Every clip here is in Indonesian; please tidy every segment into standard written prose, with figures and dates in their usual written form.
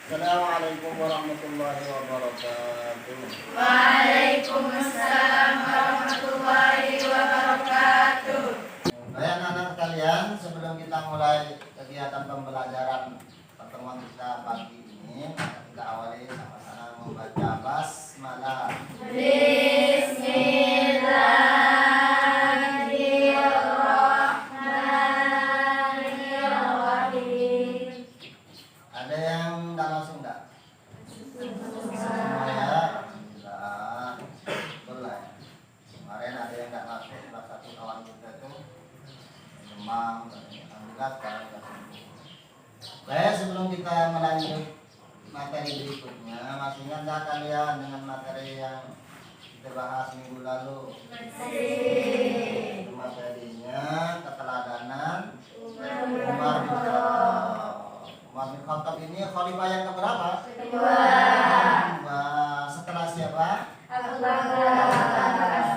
Assalamualaikum warahmatullahi wabarakatuh. Waalaikumsalam warahmatullahi wabarakatuh. Baik anak-anak sekalian, sebelum kita mulai kegiatan pembelajaran pertemuan kita pagi ini, kita awali sama-sama membaca basmalah. Bismillahirrahmanirrahim. Ada yang tidak langsung enggak? Semua ya, alhamdulillah. Boleh. Kemarin ada yang enggak masuk, salah satu kawan kita itu demam, alhamdulillah sekarang sudah sembuh. Baik, sebelum kita melanjut materi berikutnya, masih ingat enggak kalian dengan materi yang kita bahas minggu lalu? Itu materinya keteladanan Umar bin Khattab. Umar bin Khattab ini khalifah yang keberapa? Kedua. Setelah siapa? Abu Bakar.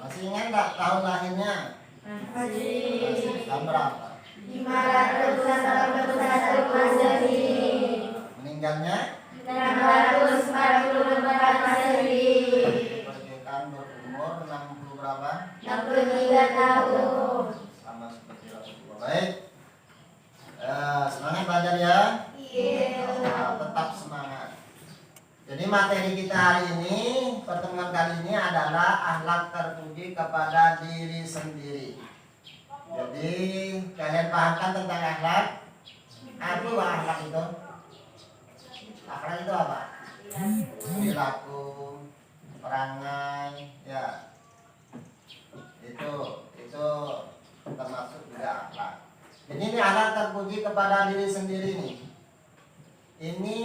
Masih ingat enggak tahun lahirnya? Masih. Tahun berapa? 581 Masehi. Meninggalnya? 644 Masehi. Kemerdekaan berumur 60 berapa? 63 tahun. Sama seperti Rasulullah. Baik. Semangat belajar ya. Tetap semangat. Jadi materi kita hari ini, pertemuan kali ini adalah akhlak terpuji kepada diri sendiri. Jadi kalian pahamkan tentang akhlak? Apa akhlak itu? Akhlak itu apa? Perilaku, perangai, ya. Itu termasuk juga akhlak. Jadi ini akhlak terpuji kepada diri sendiri nih. Ini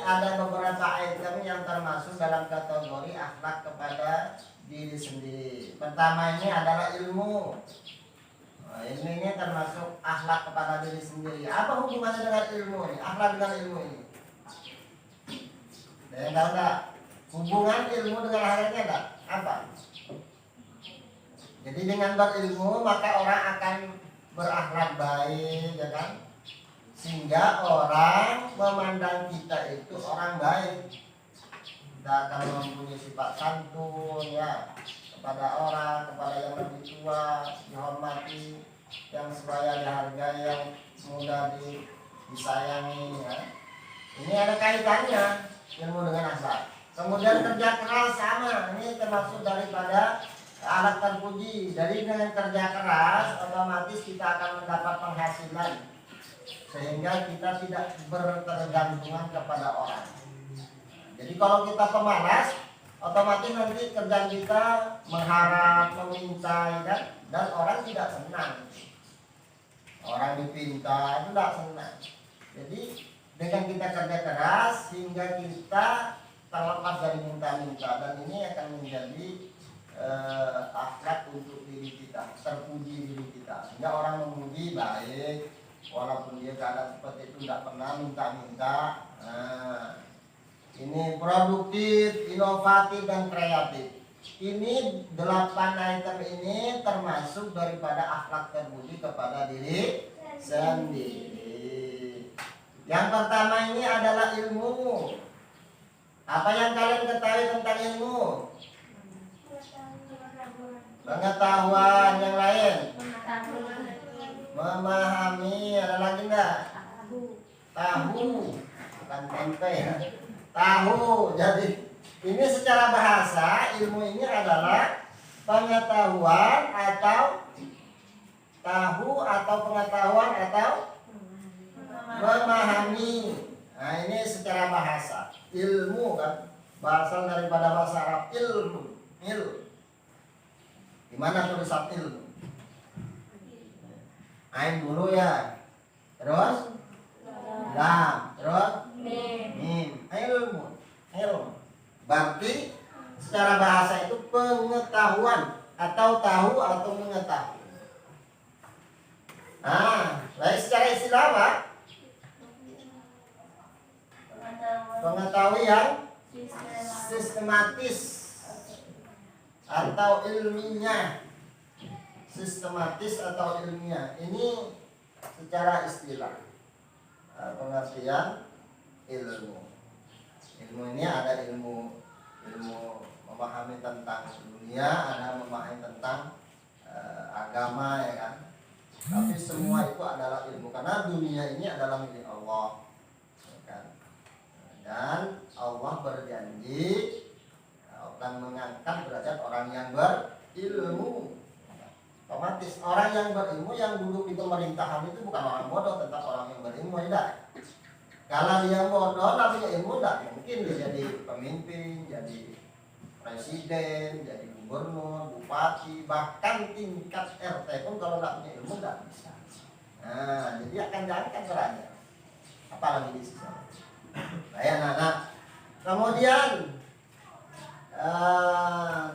ada beberapa item yang termasuk dalam kategori akhlak kepada diri sendiri. Pertama ini adalah ilmu. Ilmu ini termasuk akhlak kepada diri sendiri. Apa hubungannya dengan ilmu ini? Akhlak dengan ilmu ini? Ada yang tahu enggak? Hubungan ilmu dengan akhlaknya enggak? Apa? Jadi dengan berilmu maka orang akan berakhlak baik, ya kan? Sehingga orang memandang kita itu orang baik. Kita akan mempunyai sifat santun ya kepada orang, kepada yang lebih tua, dihormati, yang sebaya dihargai, yang mudah disayangi ya. Ini ada kaitannya ilmu dengan akhlak. Kemudian kerja keras sama, ini termasuk daripada alat terpuji. Jadi dengan kerja keras otomatis kita akan mendapat penghasilan sehingga kita tidak bertergantungan kepada orang. Jadi kalau kita pemalas, otomatis nanti kerjaan kita mengharap, meminta, ya, dan orang tidak senang. Orang dipinta itu tidak senang. Jadi dengan kita kerja keras hingga kita terlepas dari minta-minta, dan ini akan menjadi akhlak untuk diri kita, terpuji diri kita, sehingga orang memuji baik walaupun dia keadaan seperti itu tidak pernah minta-minta. Ini produktif, inovatif, dan kreatif. Ini 8 item ini termasuk daripada akhlak terpuji kepada diri sendiri. Yang pertama ini adalah ilmu. Apa yang kalian ketahui tentang ilmu? Pengetahuan. Yang lain? Memahami. Ada lagi enggak? Tahu. Bukan tempe. Tahu. Jadi ini secara bahasa ilmu ini adalah pengetahuan atau tahu atau pengetahuan atau memahami. Nah ini secara bahasa ilmu kan, berasal daripada bahasa Arab ilmu. Gimana tulisan ilmu? Ain dulu ya, terus lam, terus mim. Ilmu. Berarti secara bahasa itu pengetahuan atau tahu atau mengetahui. Lain secara istilah apa? Pengetahuan sistematis atau ilmiah. Sistematis atau ilmiah. Ini secara istilah pengertian ilmu. Ilmu ini ada ilmu memahami tentang dunia, ada memahami tentang agama, ya kan. Tapi semua itu adalah ilmu karena dunia ini adalah milik Allah, ya kan. Dan Allah berjanji akan mengangkat derajat orang yang berilmu. Otomatis orang yang berilmu yang duduk di pemerintahan itu bukan orang bodoh, tetap orang yang berilmu, tidak. Kalau dia bodoh tapi ilmu, tidak mungkin dia jadi pemimpin, jadi presiden, jadi gubernur, bupati, bahkan tingkat RT pun kalau tidak punya ilmu tidak bisa. Nah, jadi akan diangkat derajat. Apalagi di sini. Baik, anak. Kemudian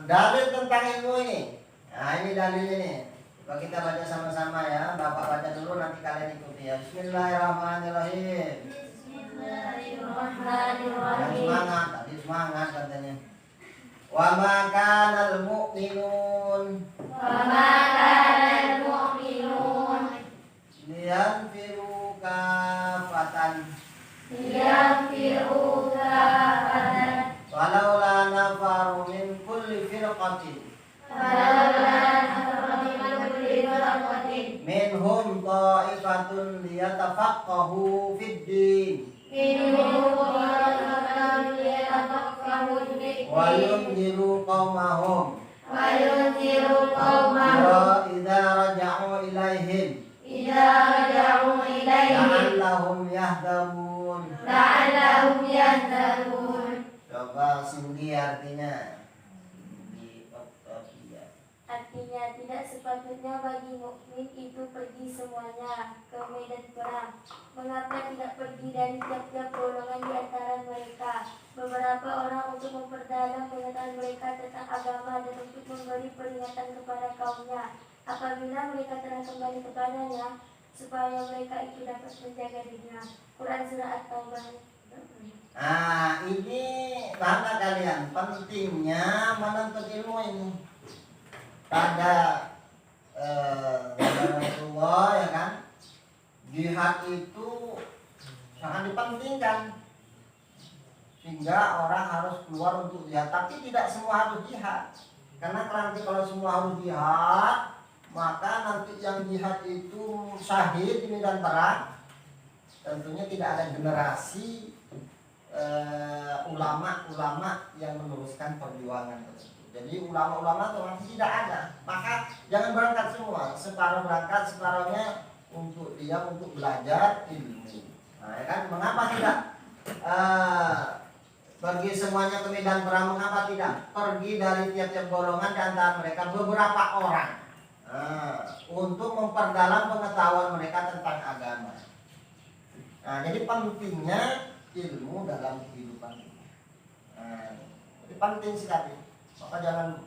dalil tentang ilmu ini. Nah, ini dalil ini. Coba kita baca sama-sama ya. Bapak baca dulu, nanti kalian ikuti ya. Bismillahirrahmanirrahim. Bismillahirrahmanirrahim. Semangat, tadi semangat katanya. Wa ma kanal mu'minun liyanfiru kafatan walaula nafaru min kulli firqatin minhum ta'ifatun liyatafaqahu fid din wa yunziru qaumahum idza raja'u ilaihim la'allahum yahdharun. Coba sindi artinya. Artinya tidak sepatutnya bagi mukmin itu pergi semuanya ke medan perang. Mengapa tidak pergi dari tiap-tiap golongan di antara mereka, beberapa orang untuk memperdalam pengetahuan mereka tentang agama dan untuk memberi peringatan kepada kaumnya apabila mereka telah kembali kepadanya, supaya mereka itu dapat menjaga dirinya. Quran surah At-Taubah. Nah, ini bangga kalian pentingnya menuntut ilmu ini. Pada Rasulullah, ya kan, jihad itu sangat dipentingkan sehingga orang harus keluar untuk jihad. Tapi tidak semua harus jihad, karena nanti kalau semua harus jihad, maka nanti yang jihad itu syahid di medan perang, tentunya tidak ada generasi ulama-ulama yang meneruskan perjuangan tersebut. Jadi ulama-ulama otomatis tidak ada. Maka jangan berangkat semua. Separuh berangkat, separuhnya untuk belajar ilmu. Nah, ya kan? Mengapa tidak pergi semuanya ke medan perang? Mengapa tidak pergi dari tiap-tiap golongan di antara mereka beberapa orang untuk memperdalam pengetahuan mereka tentang agama. Nah, jadi pentingnya ilmu dalam kehidupan ini. Jadi penting sekali. Maka jangan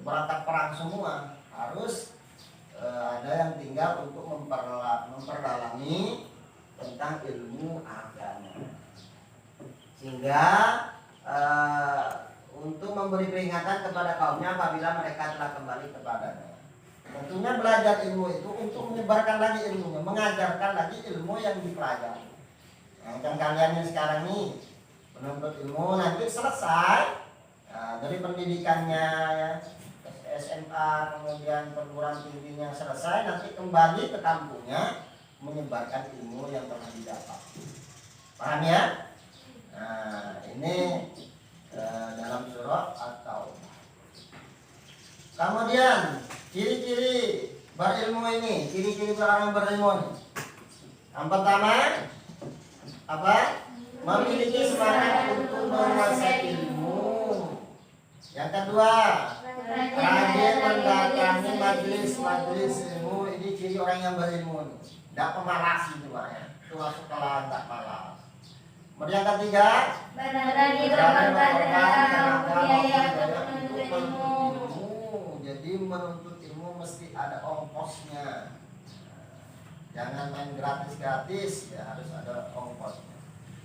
berangkat perang semua, harus ada yang tinggal untuk memperdalami tentang ilmu agama, sehingga untuk memberi peringatan kepada kaumnya apabila mereka telah kembali kepadanya. Tentunya belajar ilmu itu untuk menyebarkan lagi ilmunya, mengajarkan lagi ilmu yang dipelajari. Yang kalian yang sekarang nih menuntut ilmu, nanti selesai dari pendidikannya ya, SMA, kemudian perguruan tingginya selesai, nanti kembali ke kampungnya menyebarkan ilmu yang telah didapat. Paham ya? Nah, ini dalam surat At-Taubah. Kemudian ciri-ciri berilmu ini, ciri-ciri orang berilmu ini. Yang pertama apa? Memiliki semangat untuk menguasai ilmu. Yang kedua, rajin mendatangi majelis ilmu. Ini ciri orang yang berilmu. Tidak pemalas itu ya. Itu masuk kelas tak malas. Kemudian yang ketiga, berani berkorban untuk menuntut ilmu. Jadi menuntut ilmu mesti ada ongkosnya. Jangan main gratis-gratis, ya harus ada ongkosnya.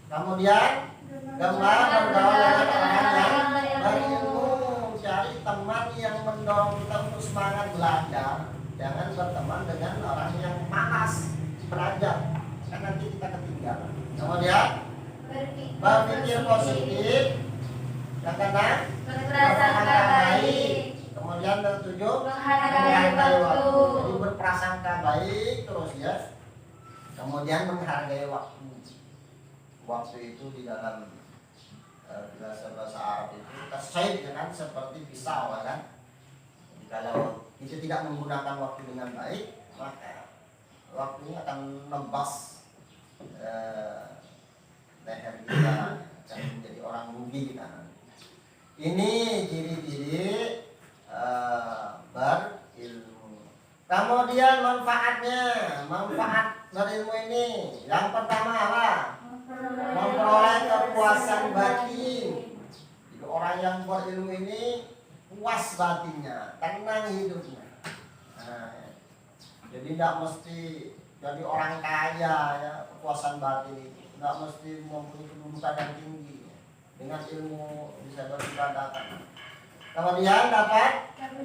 Kemudian gemar bergaul dengan orang yang berilmu. Cari teman yang mendorong kita untuk semangat belajar. Jangan berteman dengan orang yang malas belajar, karena nanti kita ketinggalan. Kemudian berpikir positif, yang keenam berprasangka baik, kemudian ketujuh menghargai waktu, jadi berprasangka baik terus ya, kemudian menghargai waktu. Waktu itu di dalam bahasa Arab itu kasaid ya kan, seperti pisau ya kan. Jadi kalau kita tidak menggunakan waktu dengan baik, maka waktunya akan nebas leher kita, akan menjadi orang rugi kita. Ini ciri-ciri berilmu. Kemudian manfaatnya, manfaat berilmu ini yang pertama apa? Memperoleh kepuasan batin. Jadi orang yang berilmu ini puas batinnya, tenang hidupnya. Nah, jadi tidak mesti jadi orang kaya ya, kepuasan batin itu tidak mesti mempunyai kedudukan yang tinggi. Dengan ilmu bisa beribadahkan. Kemudian dapat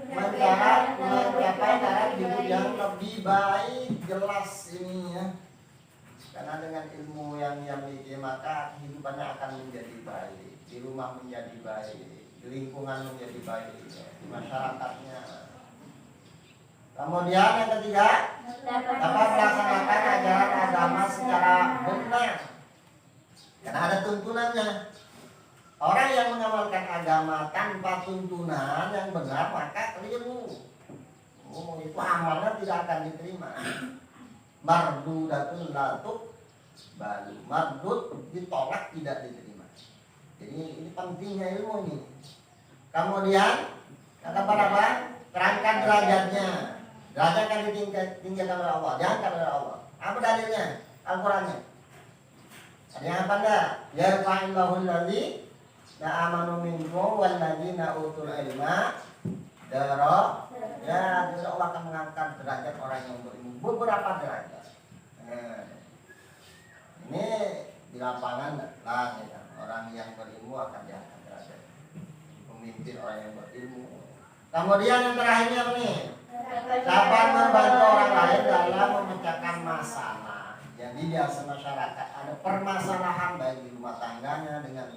mencapai taraf hidup yang lebih baik, jelas ini ya. Karena dengan ilmu yang dia miliki maka kehidupannya akan menjadi baik, di rumah menjadi baik, di lingkungan menjadi baik, di masyarakatnya. Kemudian yang ketiga, dapat melaksanakan ajaran agama secara benar. Karena ada tuntunannya. Orang yang mengamalkan agama tanpa tuntunan yang benar maka keliru. Itu amalnya tidak akan diterima. Mardudatun latuk balu, mardud ditolak tidak diterima. Jadi ini pentingnya ilmu ini. Kemudian kata para apa? Terangkan derajatnya. Derajat akan ditinggikan oleh Allah, diangkat oleh Allah. Apa dalilnya? Al-Qur'annya. Ada yang apa enggak? Yarfa'illahu alladzi amanu minkum walladzina utul ilma darah. Ya, Allah akan mengangkat derajat orang yang berilmu beberapa derajat. Ini di lapangan lah ya. Orang yang berilmu akan diangkat derajat. Pemimpin orang yang berilmu. Kemudian yang terakhirnya apa nih? Dapat membantu orang lain dalam memecahkan masalah. Jadi biasa masyarakat ada permasalahan baik di rumah tangganya dengan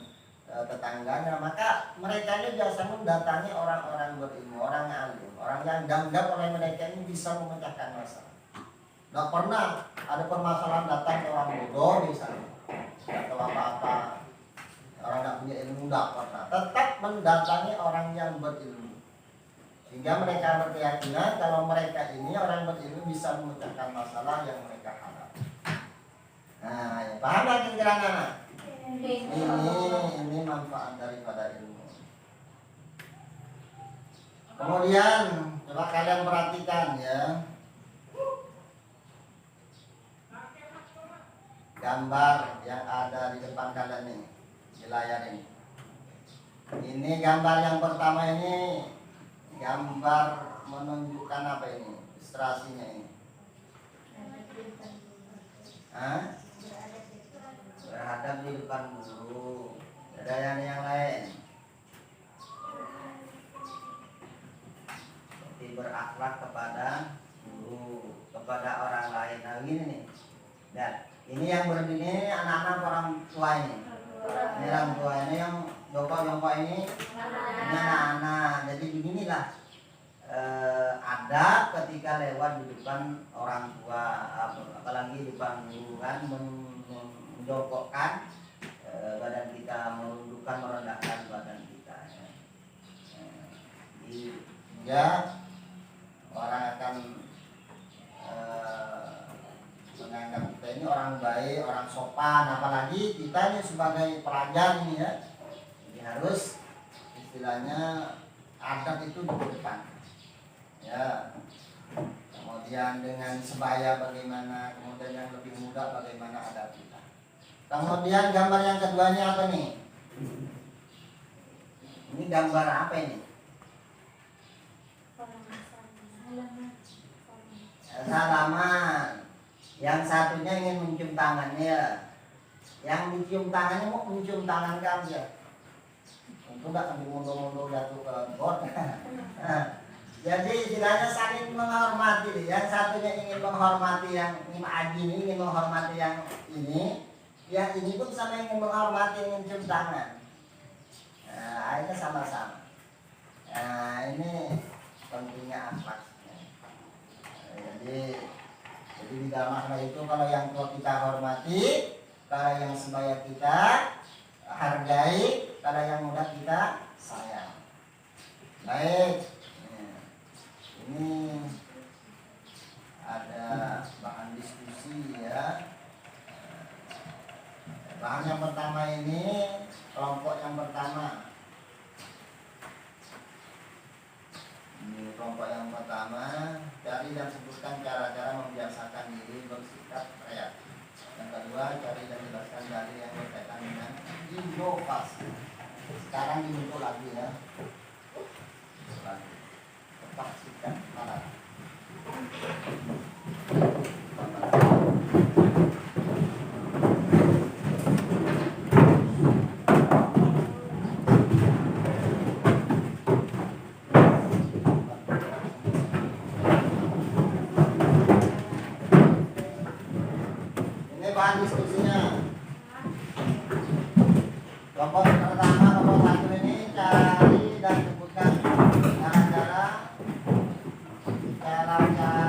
tetangganya, maka mereka ini biasa mendatangi orang-orang berilmu, orang alim, orang yang dianggap oleh mereka ini bisa memecahkan masalah. Tidak pernah ada permasalahan datang ke orang bodoh misalnya, tidak tahu apa-apa, orang tidak punya ilmu, tidak pernah. Tetap mendatangi orang yang berilmu, sehingga mereka berkeyakinan kalau mereka ini orang berilmu bisa memecahkan masalah yang mereka hadapi. Nah, ya, paham lagi kira-kira? Ini manfaat daripada ilmu. Kemudian coba kalian perhatikan ya, gambar yang ada di depan kalian ini di layar ini. Ini gambar yang pertama ini gambar menunjukkan apa ini? Ilustrasinya ini. Hah? Berhadap di depan guru. Ada yang lain. Seperti berakhlak kepada guru, kepada orang lain. Nah gini nih. Dan ini yang berdiri anak-anak orang tua ini. Ini orang tua ini yang jongkok-jongkok ini anak-anak. Jadi beginilah ada ketika lewat di depan orang tua, apalagi di depan guru kan, menjongkokkan badan kita, merundukkan, merendahkan badan kita. Ya, orang akan menganggap kita ini orang baik, orang sopan, apalagi kita ini sebagai pelajar ini ya. Jadi harus istilahnya adab itu di depan. Ya. Kemudian dengan sebaya bagaimana, kemudian yang lebih muda bagaimana adab kita. Kemudian gambar yang keduanya apa nih? Ini gambar apa ini? Salaman. Yang satunya ingin mencium tangannya. Yang dicium tangannya mau mencium tangan kamu ya. Tentu enggak sambil mundur-mundur jatuh ke got. Jadi istilahnya saling menghormati. Yang satunya ingin menghormati yang ini, ingin menghormati yang ini Yang ini pun sama ingin menghormati, mencium tangan. Nah, akhirnya sama-sama. Nah, ini pentingnya akhlak. Jadi di dalam akhlak itu kalau yang tua kita hormati, kalau yang sebaya kita hargai, kalau yang muda kita sayang. Baik, ini ada bahan diskusi ya. Bahan yang pertama ini, kelompok yang pertama. Ini kelompok yang pertama, cari dan sebutkan cara-cara membiasakan diri bersikap kreatif. Yang kedua, cari dan jelaskan dalil yang berkaitan dengan inovasi. Sekarang dibentuk lagi ya. Lagi. Kepastikan para. Bahan diskusinya. Kelompok pertama, kelompok satu ini cari dan sebutkan cara-cara membiasakan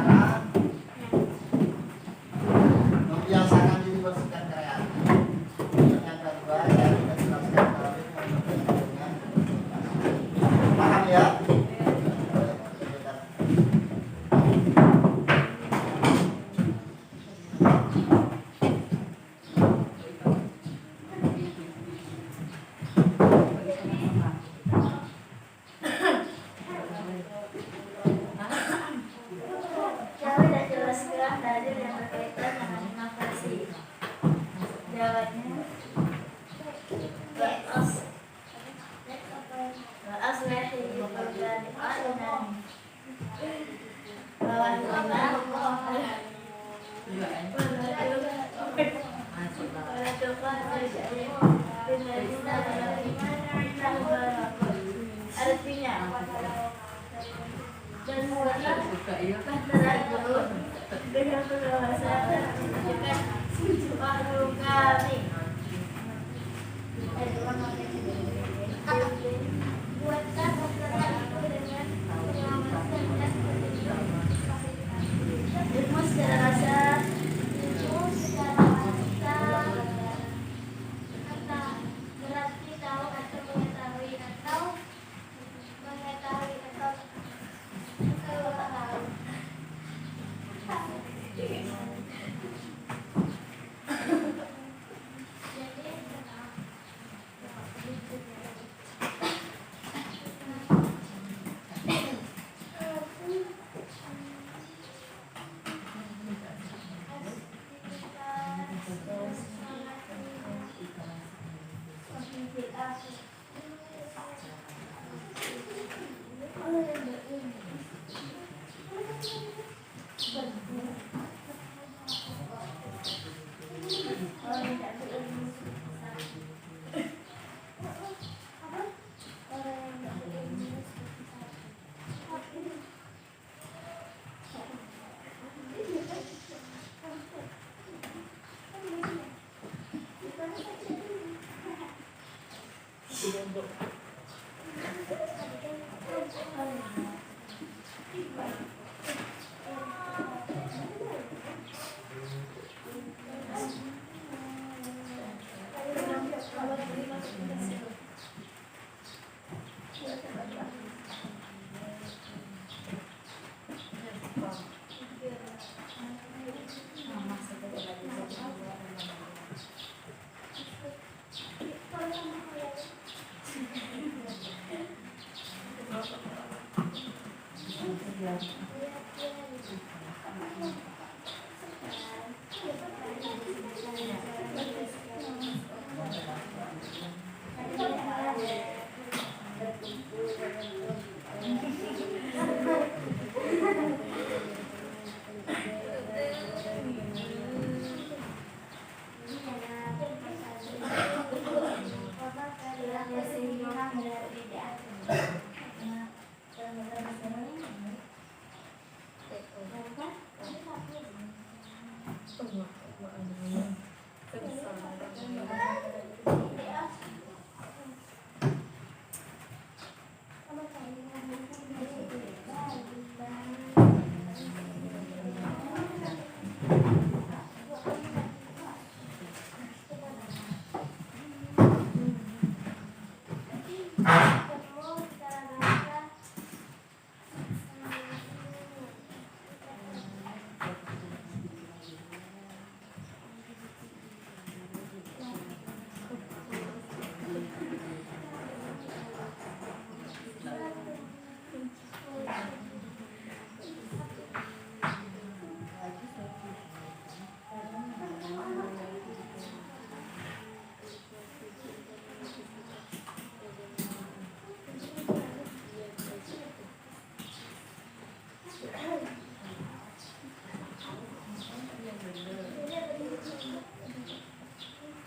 diri bersikap kreatif. Yang kedua, cari dan jelaskan dalil yang berkaitan dengan paham ya?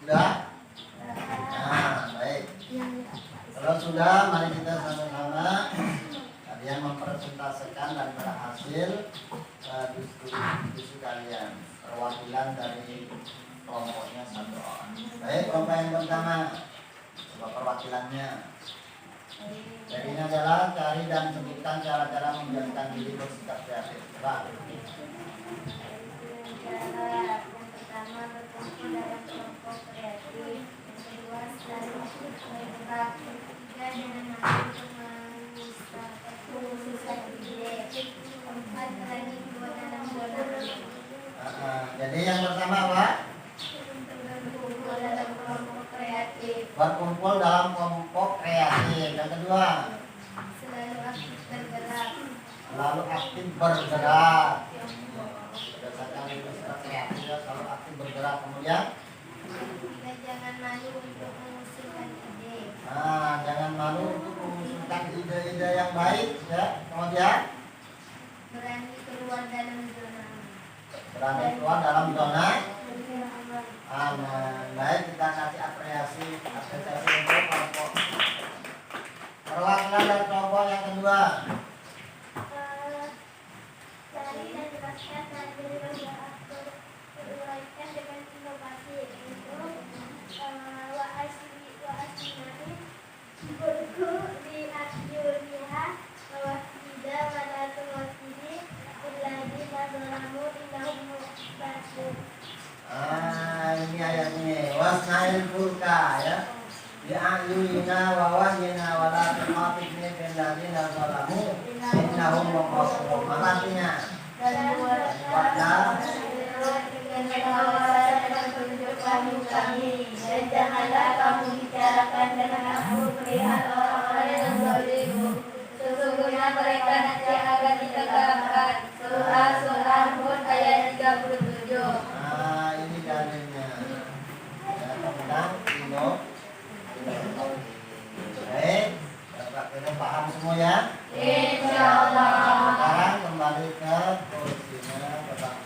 Sudah? Nah, baik. Kalau sudah, mari kita sama-sama kalian mempresentasikan dan berhasil diskusi kalian, perwakilan dari kelompoknya satu orang. Baik, kelompok yang pertama, coba perwakilannya. Jadi ini adalah cari dan sebutkan cara-cara menjadikan diri bersikap kreatif. Coba. Yang pertama berkumpul dalam kelompok kreatif, yang kedua selalu bergerak, yang ketiga dengan malu mengusulkan ide, keempat berani keluar dalam zona aman. Jadi yang pertama apa? Berkumpul dalam kelompok kreatif, Berkumpul dalam kelompok kreatif. Yang kedua, selalu aktif bergerak, lalu aktif bergerak. Berdasarkan bergerak kreatif, selalu aktif bergerak. Kemudian, ketiga jangan malu untuk mengusulkan ide, nah, jangan malu untuk mengusulkan ide-ide yang baik, ya. Kemudian, berani keluar dalam zona berani keluar dalam zona aman. aman. Baik, kita kasih apresiasi untuk kelompok. Perwakilan dari kelompok yang kedua. Cari dan jelaskan materi yang berkaitan dengan inovasi, yaitu wa'asmani burku di akhirnya bahwa tidak pada temotini ilagi nadolamu indahmu basu. Ini ayatnya wasnail fulka, ya. Di ayunina wa wahyina wa la tuqatifni fil ladzina zalamu innahum muqassirun. Artinya Dan buatlah dengan kawasan dan tunjukkan kami, dan janganlah kamu bicarakan dengan aku perihal orang-orang yang zalim. Sesungguhnya mereka nanti akan ditegakkan. Surah Hud ayat 37. ini dalilnya. Ya, tentang baik, Bapak kita paham semua ya? Insyaallah. Sekarang kembali ke kursinya Bapak.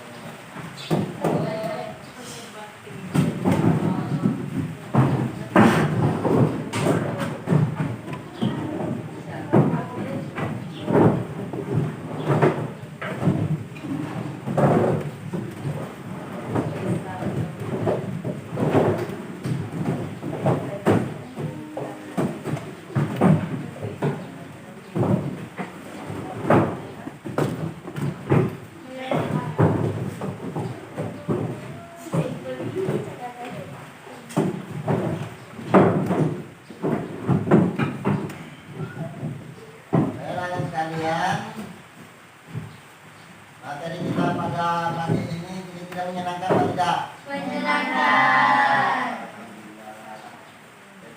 Materi kita pada pagi ini kira-kira menyenangkan atau tidak? Menyenangkan.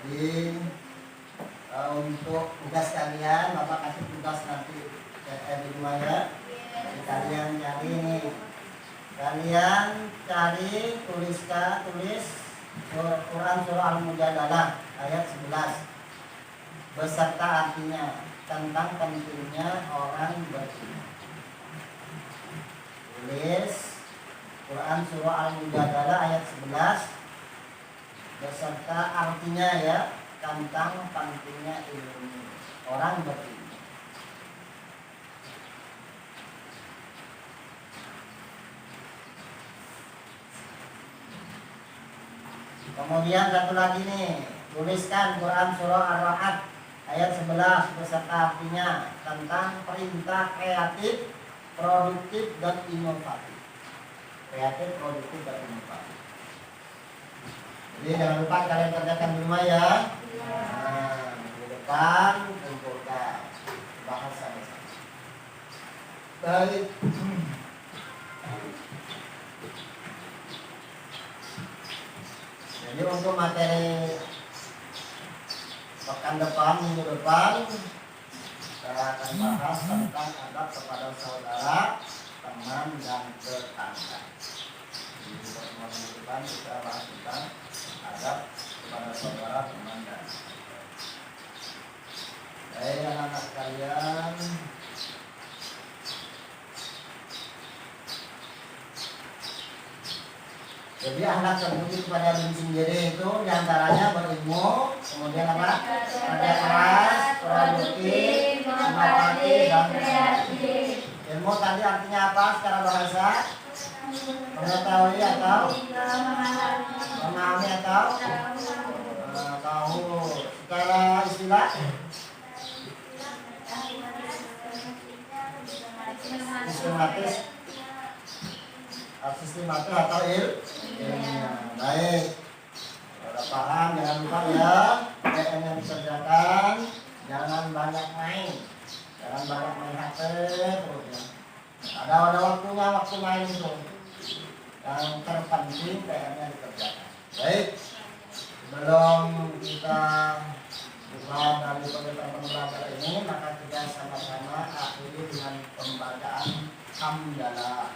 Jadi untuk tugas kalian, Bapak kasih tugas nanti di rumah ya. Jadi kalian cari ini, kalian cari tulis Quran surah Al-Mujadalah ayat 11 beserta artinya tentang pentingnya orang beriman. Tulis Quran surah Al-Mujadalah ayat 11 beserta artinya ya tentang pentingnya ilmu orang beriman. Kemudian satu lagi nih, tuliskan Quran surah Ar-Ra'd ayat 11 beserta artinya tentang perintah kreatif, produktif dan inovatif. kreatif, produktif, dan inovasi. Jadi jangan lupa kalian kerjakan di rumah ya. Nah, minggu depan kumpulkan bahas sama-sama. Baik. Jadi untuk materi pekan depan, minggu depan, saya akan bahas tentang adab kepada saudara, teman, dan tetangga. Jadi pertemuan minggu depan kita bahas tentang adab kepada saudara, teman, dan tetangga. Baik anak-anak sekalian, jadi ahlak terpuji kepada diri sendiri itu diantaranya berilmu, kemudian apa? Kerja keras, produktif, inovasi, dan kreatif. Ilmu tadi artinya apa secara bahasa? Mengetahui atau memahami atau tahu. Secara istilah sistematis atau ilmiah. Baik, udah paham, jangan lupa ya PR yang dikerjakan, jangan banyak main, jangan banyak main HP terus ya. Ada waktunya, waktu main itu yang terpenting PR-nya dikerjakan. Baik, sebelum kita buka dari pembelajaran ini, maka kita sama-sama akhiri dengan pembacaan hamdalah.